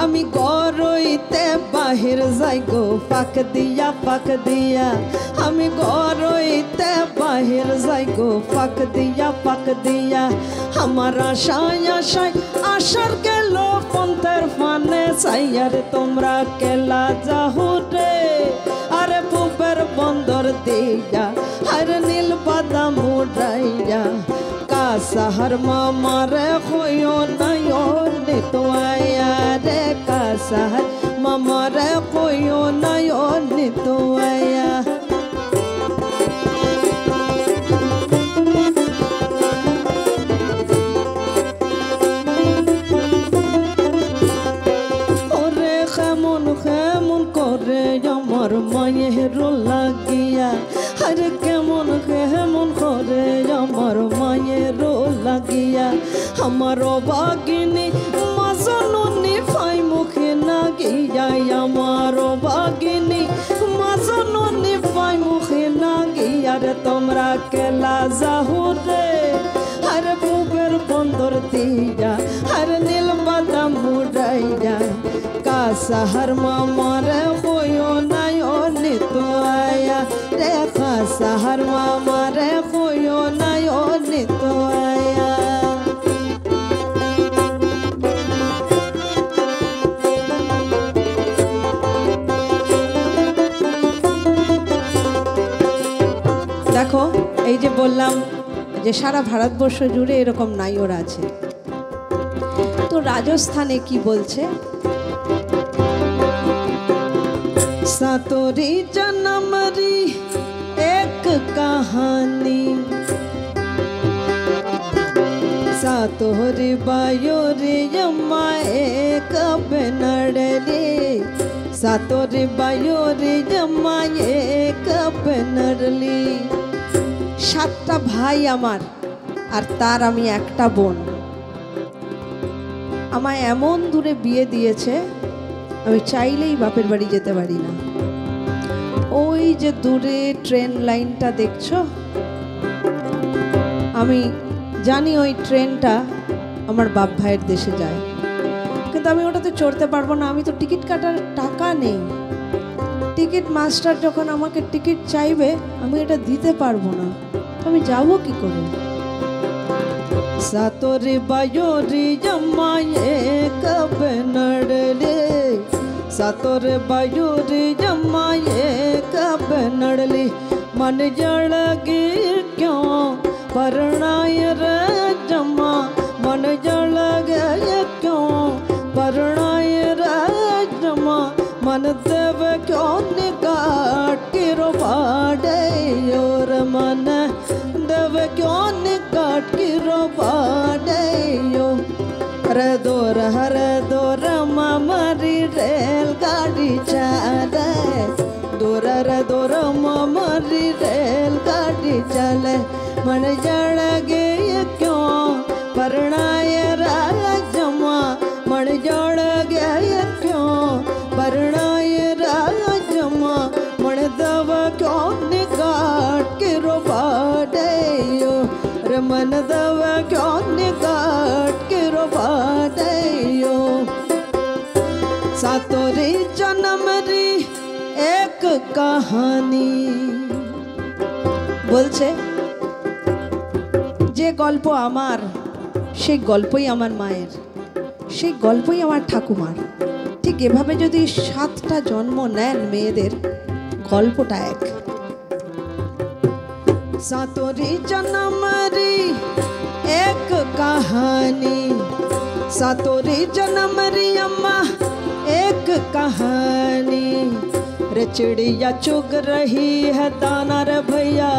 আমি গরইতে বাহির যাই গো, পাক দিয়া পাক দিয়া, আমি গরইতে বাহির যাই গো, পাক দিয়া পাক দিয়া, আমার আশায় আশায় আশার গেল পন্থের ফানে চাইয়ার, তোমরা কেলা যাহু রে, আরে পুবের বন্দর দিয়া, আরে নীল বাদাম উড়াইয়া, কাসাহার মামা রে কইও নাই ও নিতোয়া রে কাসাহার মামারে কইও নাই নিতোয়া আমার মায়ের লাগিয়া আরে কেমন কেমন করে আমার মায়ের লাগিয়া আমার বাগিনী মাজননি ফাই মুখে না গিয়া আমার বাগিনী মাজননি ফাই মুখে না গিয়া রে তোমরা কেলা যাহু রে আরে বুবের বন্দর দিয়া আরে নীল বাদাম মুড়াইয়া কাসাহার মামারে কইও নাই নিতোয়া রে কাসাহার মামারে কইও নাই নিতোয়া দেখো এই যে বললাম যে সারা ভারতবর্ষ জুড়ে এরকম নাইর আছে। তো রাজস্থানে কি বলছে, सातोरी जन्मरी एक कहानी सातोरी बायोरी यम्मा एक बेनडली सातोरी बायोरी यम्मा एक बेनडली সাতটা ভাই আমার আর তার আমি একটা বোন। আমায় এমন দূরে বিয়ে দিয়েছে আমি চাইলেই বাপের বাড়ি যেতে পারি না। ওই যে দূরে ট্রেন লাইনটা দেখছো, আমি জানি ওই ট্রেনটা আমার বাপ ভাইয়ের দেশে যায়, কিন্তু আমি ওটাতে চড়তে পারবো না। আমি তো টিকিট কাটার টাকা নেই। টিকিট মাস্টার যখন আমাকে টিকিট চাইবে আমি এটা দিতে পারবো না, আমি যাবো কি করে? সাতোরি বায়োরি জম্মায়ে কবে নড়লে सातोरे बायोरी जम्माये कब नड़ली मन जड़गी क्यों परणाय रे जम्मा मन जड़गे क्यों परणाय रे जम्मा मन देव क्यों निकाट की रोबाडे और मन देव क्यों निकाट की रोबाडे यो हरे दोर मामारी रेलगाड़ी चले दूर मामारी रेलगाड़ी चले मन जड़गे क्यों परणाय राजमा मन जड़गे क्यों परणाय राजमा मन दव क्यों निकाट के रोबाडे रे मन दव क्यों निकाट के रोबाडे सातोरी जन्मरी एक कहानी বলছে যে গল্প আমার সেই গল্পই আমার মায়ের, সেই গল্পই আমার ঠাকুমার। ঠিক এভাবে যদি 7টা জন্ম নেন মেয়েদের, গল্পটা এক। सातोरी जन्मरी एक कहानी सातोरी जन्मरी अम्मा एक कहानी रे चिड़िया चुग रही है दाना रे भैया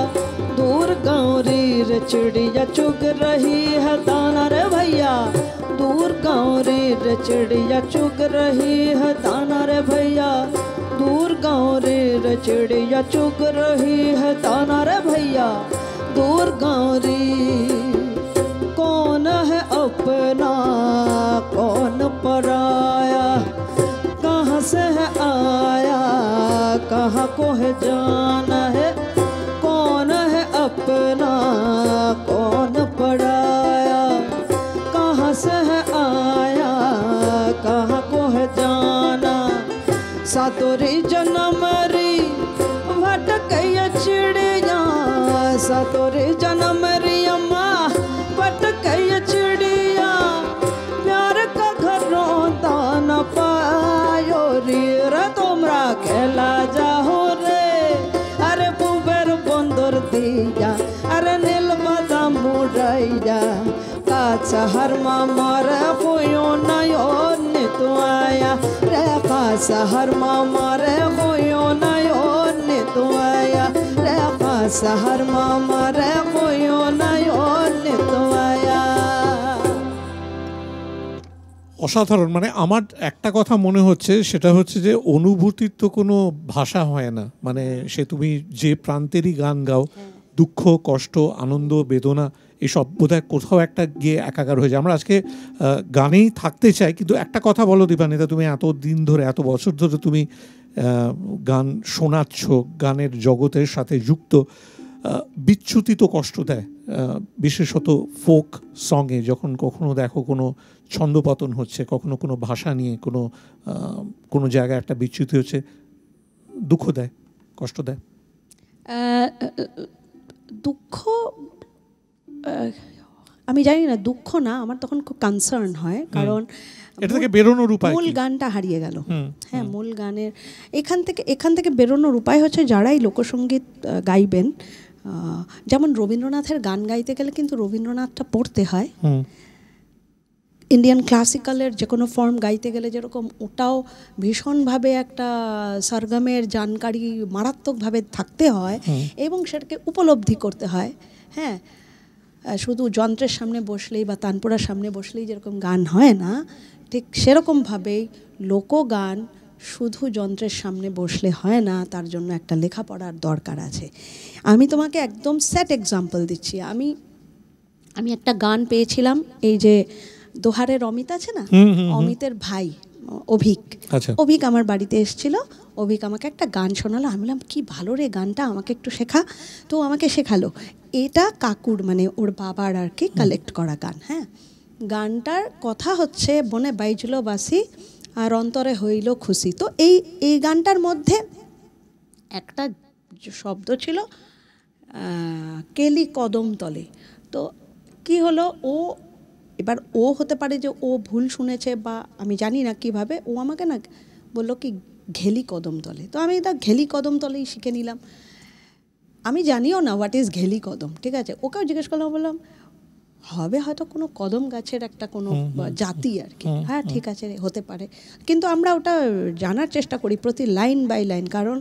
दूर गाँव रे चिड़िया चुग रही है दाना रे भैया दूर गाँव रे चिड़िया चुग रही है दाना रे भैया दूर गाँव रे चिड़िया चुग रही है दाना रे भैया दूर गाँव रे कौन है अपना कौन पराया कहाँ से है आया कहाँ को है जाना है कौन है अपना कौन पराया कहाँ से है आया कहाँ को है जाना सातोरी जन्मरी भटकैया चिड़िया सातोरी जन्मरी अम्मा भटकैया चिड़िया प्यार का घरों न पायो रे তোমরা খেলা যাও রে আরে বুবের বন্দর দিয়া আরে নীল বাদাম মুড়াইয়া কাছাহার মামার কই সাহার মামারে হইও নাই অন্যে তোয়া রেখা সাহার মামারে হইও নাই অন্যে তোয়া। অসাধারণ। মানে আমার একটা কথা মনে হচ্ছে, সেটা হচ্ছে যে অনুভূতির তো কোনো ভাষা হয় না। মানে সে তুমি যে প্রান্তেরই গান গাও, দুঃখ, কষ্ট, আনন্দ, বেদনা, এসব বোধহয় কোথাও একটা গিয়ে একাকার হয়ে যায়। আমরা আজকে গানেই থাকতে চাই, কিন্তু একটা কথা বলো দীপান্বিতা, তুমি এত দিন ধরে, এত বছর ধরে তুমি গান শোনাচ্ছ, গানের জগতের সাথে যুক্ত, বিচ্যুতি তো কষ্ট দেয়, বিশেষত ফোক সঙ্গে যখন কখনো দেখো কোনো ছন্দপতন হচ্ছে, কখনো কোনো ভাষা নিয়ে কোনো জায়গায় একটা বিচ্যুতি হচ্ছে, দুঃখ দেয়, কষ্ট দেয়। দুঃখ আমি জানি না, দুঃখ না, আমার তখন খুব কনসার্ন হয়, কারণ এটা থেকে বেরোনোর উপায় মূল গানটা হারিয়ে গেল। হ্যাঁ, মূল গানের এখান থেকে বেরোনোর উপায় হচ্ছে যারাই লোকসঙ্গীত গাইবেন, যেমন রবীন্দ্রনাথের গান গাইতে গেলে কিন্তু রবীন্দ্রনাথটা পড়তে হয়। ইন্ডিয়ান ক্লাসিক্যালের যে কোনো ফর্ম গাইতে গেলে যেরকম ওটাও ভীষণভাবে একটা সরগমের জানকারি মারাত্মকভাবে থাকতে হয় এবং সেটাকে উপলব্ধি করতে হয়। হ্যাঁ, শুধু যন্ত্রের সামনে বসলেই বা তানপুরার সামনে বসলেই যেরকম গান হয় না, ঠিক সেরকমভাবেই লোকগান শুধু যন্ত্রের সামনে বসলে হয় না, তার জন্য একটা লেখাপড়ার দরকার আছে। আমি তোমাকে একদম সেট এক্সাম্পল দিচ্ছি। আমি একটা গান পেয়েছিলাম, এই যে দোহারের অমিত আছে না, অমিতের ভাই অভিক, অভিক আমার বাড়িতে এসেছিল। অভিক আমাকে একটা গান শোনালো, আমি বললাম কি ভালো রে গানটা, আমাকে একটু শেখা। তো আমাকে শেখালো। এটা কাকুর, মানে ওর বাবার আর কি কালেক্ট করা গান। হ্যাঁ, গানটার কথা হচ্ছে বনে বাইজল বাসি আর অন্তরে হইল খুশি। তো এই গানটার মধ্যে একটা শব্দ ছিল কেলি কদম তলে। তো কি হলো, এবার ও হতে পারে যে ও ভুল শুনেছে বা আমি জানি না কিভাবে, ও আমাকে না বললো কি ঘেলি কদম তলে। তো আমি এটা ঘেলি কদম তলেই শিখে নিলাম। আমি জানিও না হোয়াট ইজ ঘেলি কদম, ঠিক আছে। ওকেও জিজ্ঞেস করলাম, বললাম হবে হয়তো কোনো কদম গাছের একটা কোনো জাতি আর কি। হ্যাঁ, ঠিক আছে, হতে পারে। কিন্তু আমরা ওটা জানার চেষ্টা করি প্রতি লাইন বাই লাইন, কারণ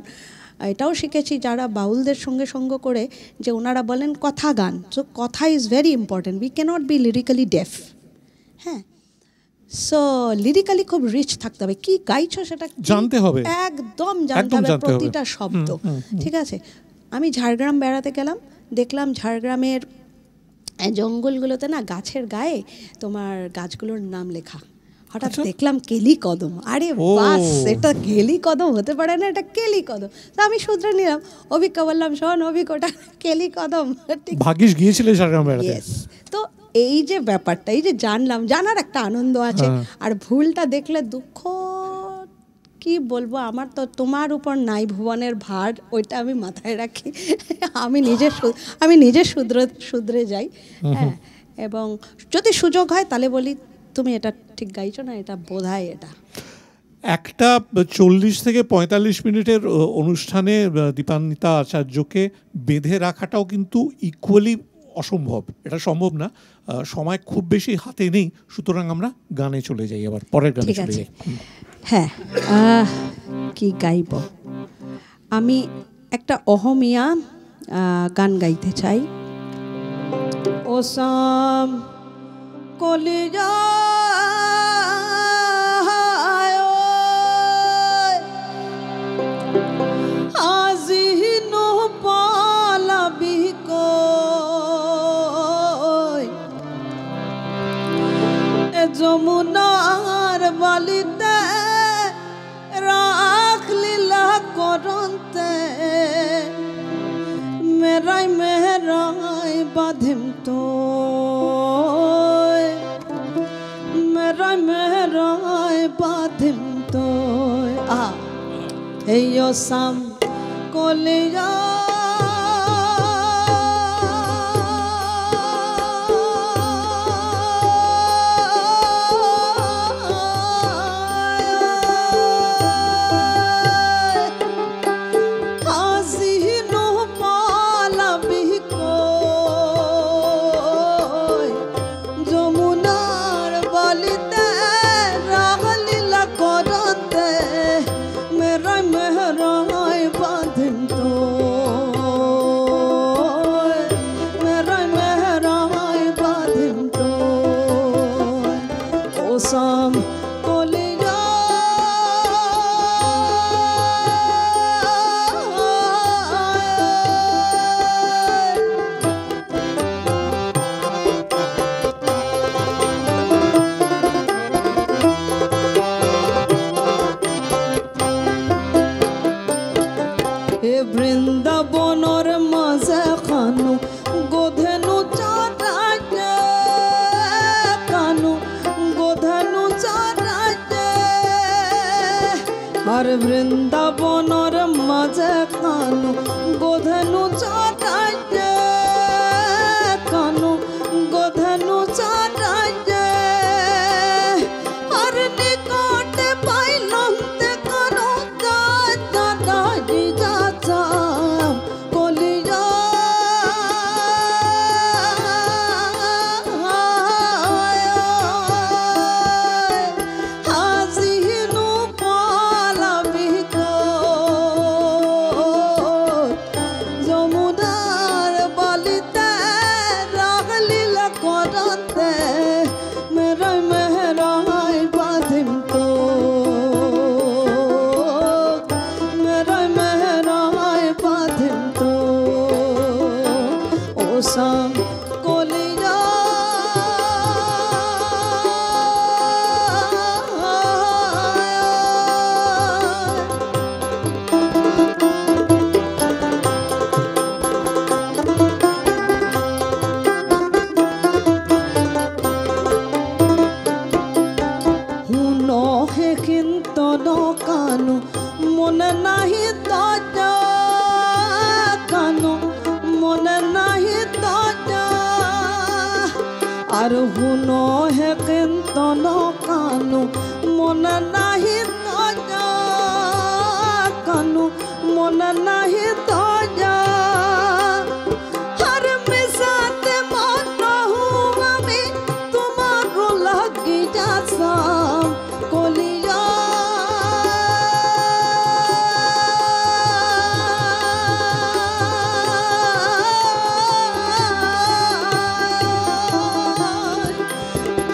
এটাও শিখেছি যারা বাউলদের সঙ্গে সঙ্গ করে, যে ওনারা বলেন কথা গান। সো কথা is very important, we cannot be lyrically deaf. হ্যাঁ, সো লিরিক্যালি খুব রিচ থাকতে হবে, কি গাইছো সেটা জানতে হবে, একদম জানতে হবে প্রতিটা শব্দ, ঠিক আছে। আমি ঝাড়গ্রাম বেড়াতে গেলাম, দেখলাম ঝাড়গ্রামের জঙ্গলগুলোতে না গাছের গায়ে তোমার গাছগুলোর নাম লেখা। হঠাৎ দেখলাম কেলি কদম। আরে বাস, এটা কেলি কদম হতে পারে না, এটা কেলি কদম। তো আমি শুধরে নিলাম, অভিজ্ঞ বললাম, শোন অভিজ্ঞ, ওটা কেলি কদম। ভাগ্যিস গিয়েছিলে ঝাড়গ্রাম বেড়াতে। তো এই যে ব্যাপারটা, এই যে জানার একটা আনন্দ আছে। আর ভুলটা দেখলে দুঃখ, কি বলবো, আমার তো তোমার উপর নাই ভুবনের ভার, ওইটা আমি মাথায় রাখি। আমি নিজে শুধরে যাই। হ্যাঁ, এবং যদি সুযোগ হয় তাহলে বলি তুমি এটা ঠিক গাইছো না, এটা বোধহয় এটা। একটা 40 থেকে 45 মিনিটের অনুষ্ঠানে দীপান্বিতা আচার্যকে বেঁধে রাখাটাও কিন্তু ইকুয়ালি অসম্ভব। এটা সম্ভব না, সময় খুব বেশি হাতে নেই। সুতরাং আমরা গানে চলে যাই, আবার পরের গানে চলে যাই। হ্যাঁ, কি গাইব, আমি একটা অহমিয়া গান গাইতে চাই। ওসাম কলিজা যমুনার বালিতে রাখ লীলা করতে, মেরাই মেরাই বাঁধিম তো, মেরাই মেরাই বাঁধিম তো। এই সাম কলিয়া আর বৃন্দাবনের মাঝে কানু গোধনু চাটাইছে, কানু গোধনু চাটাইছে। আর নিকটে পাইলাম তে কানু চাটাই যাচ্ছা কলিজা। হাসিনু পালাবি যমুনার বালিতে রাগলীলা করতে মেরা মেহরাই বাঁধিম তো, মেরা মেহরাই বাঁধিম তো। ও সাম কলিজা হুনো হে কিন্তু কানু মনে নাহি তাজা, কানু মনে নাহি তাজা। আর হুনো হে কিন্তু কানু মনে নাহি তাজা, কানু মনে নাহি তাজা। আর মিশাতে মনা হুঁ আমি তোমার লাগি যাসাম কলিজা।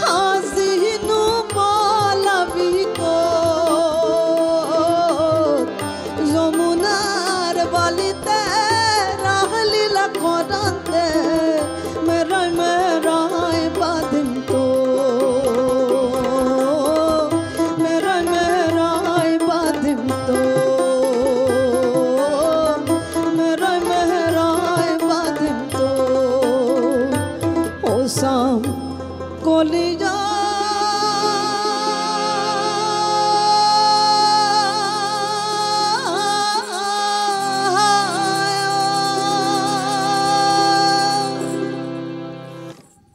হাসিনু পালাবি যমুনার বালিতে রাগলীলা করতে মেরাই মেরাই বাঁধিম তো, মেরাই মেরাই বাঁধিম তো, মেরাই মেরাই বাঁধিম তো। ও সাম কলিজা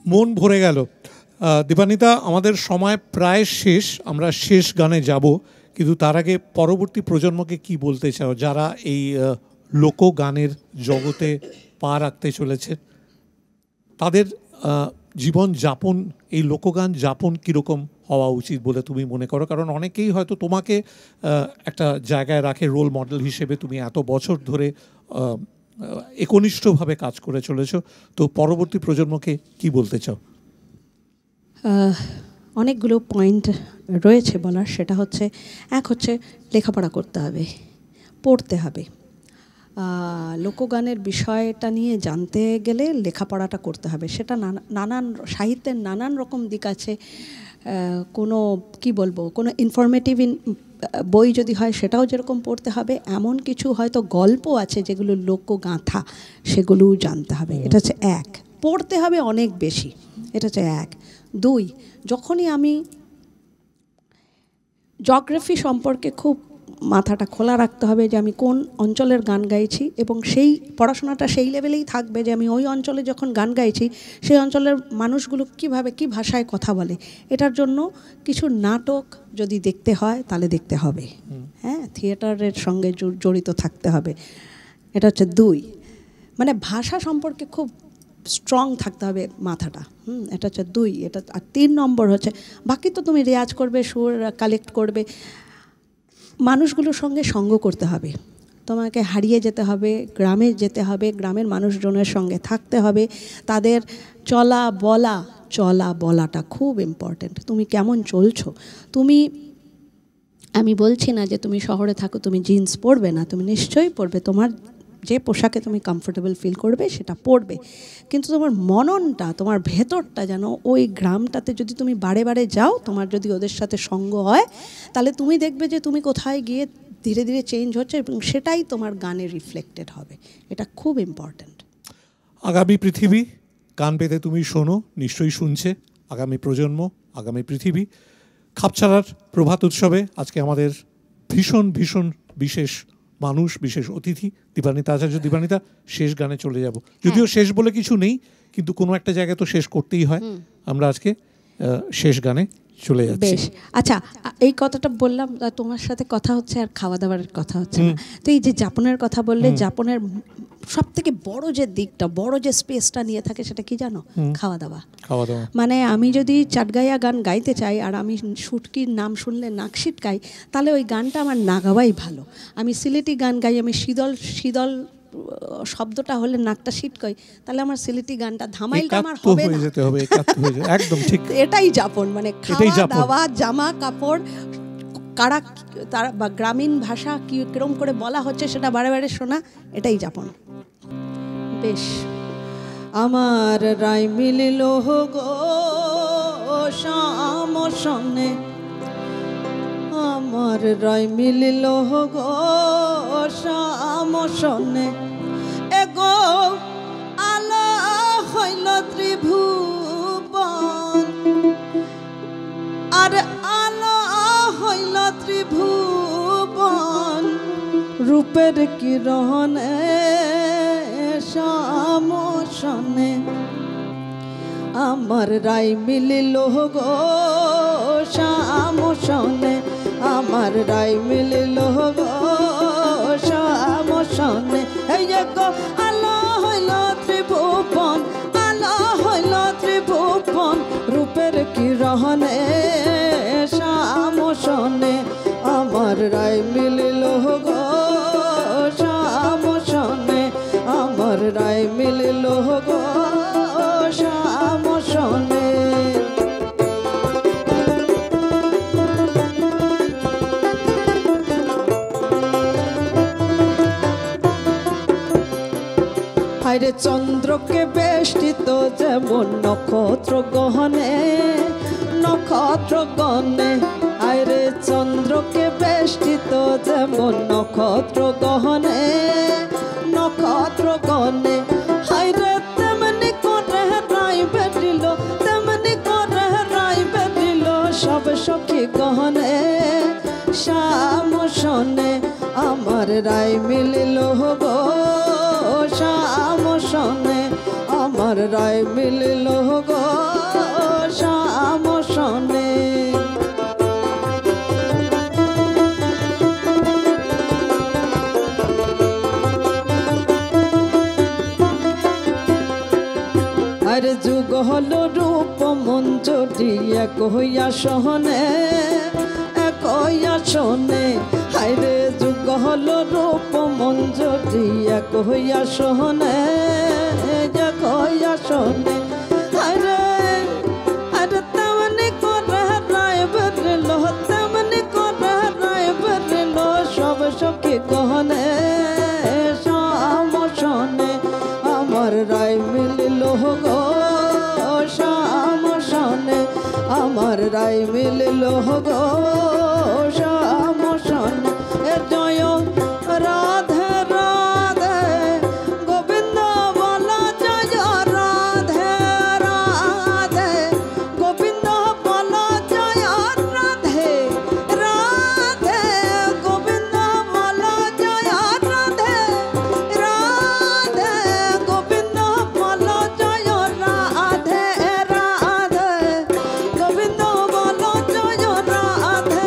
মন ভরে গেল। দীপান্বিতা, আমাদের সময় প্রায় শেষ, আমরা শেষ গানে যাব, কিন্তু তার আগে পরবর্তী প্রজন্মকে কি বলতে চাও যারা এই লোকগানের জগতে পা রাখতে চলেছে? তাদের জীবন যাপন, এই লোকগান যাপন কীরকম হওয়া উচিত বলে তুমি মনে করো? কারণ অনেকেই হয়তো তোমাকে একটা জায়গায় রাখে রোল মডেল হিসেবে, তুমি এত বছর ধরে একনিষ্ঠভাবে কাজ করে চলেছো। তো পরবর্তী প্রজন্মকে কি বলতে চাও? অনেকগুলো পয়েন্ট রয়েছে বলার। সেটা হচ্ছে, এক হচ্ছে লেখাপড়া করতে হবে, পড়তে হবে। লোকগানের বিষয়টা নিয়ে জানতে গেলে লেখাপড়াটা করতে হবে। সেটা নানান সাহিত্যের নানান রকম দিক আছে। কোনো কি বলবো, কোনো ইনফরমেটিভ বই যদি হয় সেটাও যেরকম পড়তে হবে, এমন কিছু হয়তো গল্প আছে যেগুলো লোকগাথা, সেগুলোও জানতে হবে। এটা হচ্ছে এক, পড়তে হবে অনেক বেশি, এটা হচ্ছে এক। দুই, যখনই আমি জিওগ্রাফি সম্পর্কে খুব মাথাটা খোলা রাখতে হবে যে আমি কোন অঞ্চলের গান গাইছি, এবং সেই পড়াশোনাটা সেই লেভেলেই থাকবে যে আমি ওই অঞ্চলে যখন গান গাইছি সেই অঞ্চলের মানুষগুলো কীভাবে কী ভাষায় কথা বলে। এটার জন্য কিছু নাটক যদি দেখতে হয় তাহলে দেখতে হবে, হ্যাঁ, থিয়েটারের সঙ্গে জড়িত থাকতে হবে। এটা হচ্ছে দুই, মানে ভাষা সম্পর্কে খুব স্ট্রং থাকতে হবে মাথাটা। এটা হচ্ছে দুই। এটা আর তিন নম্বর হচ্ছে, বাকি তো তুমি রেয়াজ করবে, সুর কালেক্ট করবে, মানুষগুলোর সঙ্গে সঙ্গ করতে হবে, তোমাকে হারিয়ে যেতে হবে, গ্রামে যেতে হবে, গ্রামের মানুষজনের সঙ্গে থাকতে হবে, তাদের চলা বলাটা খুব ইম্পর্ট্যান্ট। তুমি কেমন চলছো, আমি বলছি না যে তুমি শহরে থাকো তুমি জিন্স পরবে না, তুমি নিশ্চয়ই পরবে, তোমার যে পোশাকে তুমি কমফোর্টেবল ফিল করবে সেটা পরবে, কিন্তু তোমার মননটা, তোমার ভেতরটা যেন ওই গ্রামটাতে যদি তুমি বারে বারে যাও, তোমার যদি ওদের সাথে সঙ্গ হয়, তাহলে তুমি দেখবে যে তুমি কোথায় গিয়ে ধীরে ধীরে চেঞ্জ হচ্ছে, এবং সেটাই তোমার গানে রিফ্লেক্টেড হবে। এটা খুব ইম্পর্ট্যান্ট। আগামী পৃথিবী, কান পেতে তুমি শোনো, নিশ্চয়ই শুনছে আগামী প্রজন্ম, আগামী পৃথিবী। খাপছাড়ার প্রভাত উৎসবে আজকে আমাদের ভীষণ ভীষণ বিশেষ মানুষ, বিশেষ অতিথি দীপান্বিতা আচার্য। দীপান্বিতা, শেষ গানে চলে যাব, যদিও শেষ বলে কিছু নেই, কিন্তু কোনো একটা জায়গায় তো শেষ করতেই হয়। আমরা আজকে শেষ গানে চলে যাচ্ছি। বেশ, আচ্ছা, এই কথাটা বললাম, তোমার সাথে কথা হচ্ছে আর খাওয়া দাওয়ার কথা হচ্ছে না। তো এই যে যাপনের কথা বললে, যাপনের সব থেকে বড় যে দিকটা, বড় যে স্পেসটা নিয়ে থাকে, সেটা কি জানো? খাওয়া দাওয়া। খাওয়া দাওয়া মানে আমি যদি চাটগাইয়া গান গাইতে চাই আর আমি শুটকির নাম শুনলে নাক ছিটকাই, তাহলে ওই গানটা আমার না গাওয়াই ভালো। আমি সিলেটি গান গাই, আমি শীতল শীতল শব্দটা হলে নাকটা ছিটকাই, তাহলে আমার সিলেটি গানটা ধামাইলটা আমার হবে না। একদম ঠিক, এটাই যাপন। মানে খাওয়া দাওয়া, জামা কাপড়, কারা তারা বা গ্রামীণ ভাষা কিরম করে বলা হচ্ছে সেটা বারে বারে শোনা, এটাই যাপন। বেশ, আমার রাই মিলিল গো শ্যাম সনে, আমার রাই মিলিল গো শ্যাম সনে, এগো আলো হইল ত্রিভুবন, আর আলো হইল ত্রিভুবন, রূপের কিরণে শ্যাম সনে, আমার রাই মিলিল গো শ্যাম সনে, আমার রাই মিলিল গো শ্যাম সনে, এই গো আলো হইল ত্রিভুবন, আলো হইল ত্রিভুবন, রূপের কিরণে শ্যাম সনে, আমার রাই মিলিল গো শ্যাম সনে, আমার রাই মিলিল গো শ্যাম সনে। হায়রে চন্দ্রকে বেষ্টিত যেমন নক্ষত্র গহনে, নক্ষত্র গণে, হায়রে চন্দ্রকে বেষ্টিত যেমন নক্ষত্র গহনে, নক্ষত্র গণে, হায়রে তেমনি করে রাই বেরিল, তেমনি করে রাই বেরিল সব সখী গহনে শ্যাম সনে, আমার রাই মিলিল গো শ্যাম সনে, আমার রাই মিলিল গো শ্যাম সনে। আর যুগ হলো রূপ মঞ্জরি এক হইয়া সহনে, এক হইয়া শোনে, হায়রে যুগ হলো রূপ মঞ্জরি এক হইয়া সহনে, এক হইয়া শোনে, হায়রে আরে তেমনি করে রায় বেরিল, তেমনি করে রায় বেরিল সব সখী গহনে শ্যাম সনে, আমার রাই মিলিল গো শ্যাম সনে, আমার রাই মিলিল গো শ্যাম সনে। জয় রাধে রাধে গোবিন্দ বল, জয় রাধে রাধে গোবিন্দ বল, জয় রাধে রাধে গোবিন্দ বল, জয় রাধে রাধে গোবিন্দ বল, জয় রাধে রাধে গোবিন্দ বল, জয় রাধে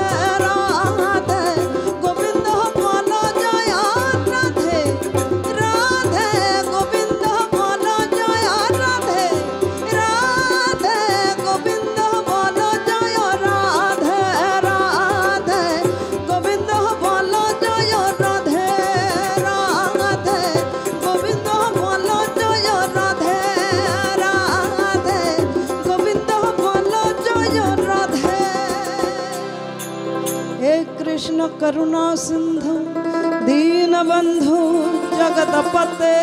রাধে গোবিন্দ বল, জয় রাধে রাধে গোবিন্দ বল, জয় রাধে রাধে গোবিন্দ বল, জয় রাধে রাধে গোবিন্দ বল, জয় রাধে রাধে গোবিন্দ বল, জয় রাধে রাধে গোবিন্দ বল, জয় রাধে। হে কৃষ্ণ করুণা সিন্ধু দীনবন্ধু জগৎপতে,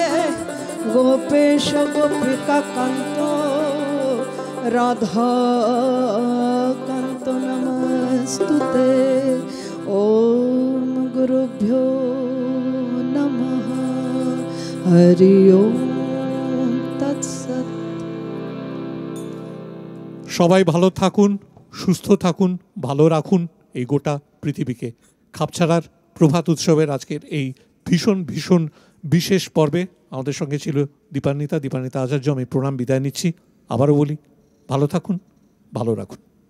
গোপেশ গোপিকা কান্ত রাধা কান্ত নমস্তুতে। ওম গুরুভ্যো নমঃ, হরি ওম তৎসৎ। সবাই ভালো থাকুন, সুস্থ থাকুন, ভালো রাখুন এই গোটা পৃথিবীকে। খাপছাড়ার প্রভাত উৎসবের আজকের এই ভীষণ ভীষণ বিশেষ পর্বে আমাদের সঙ্গে ছিল দীপান্বিতা আচার্য। আমি প্রণাম, বিদায় নিচ্ছি। আবারও বলি, ভালো থাকুন, ভালো রাখুন।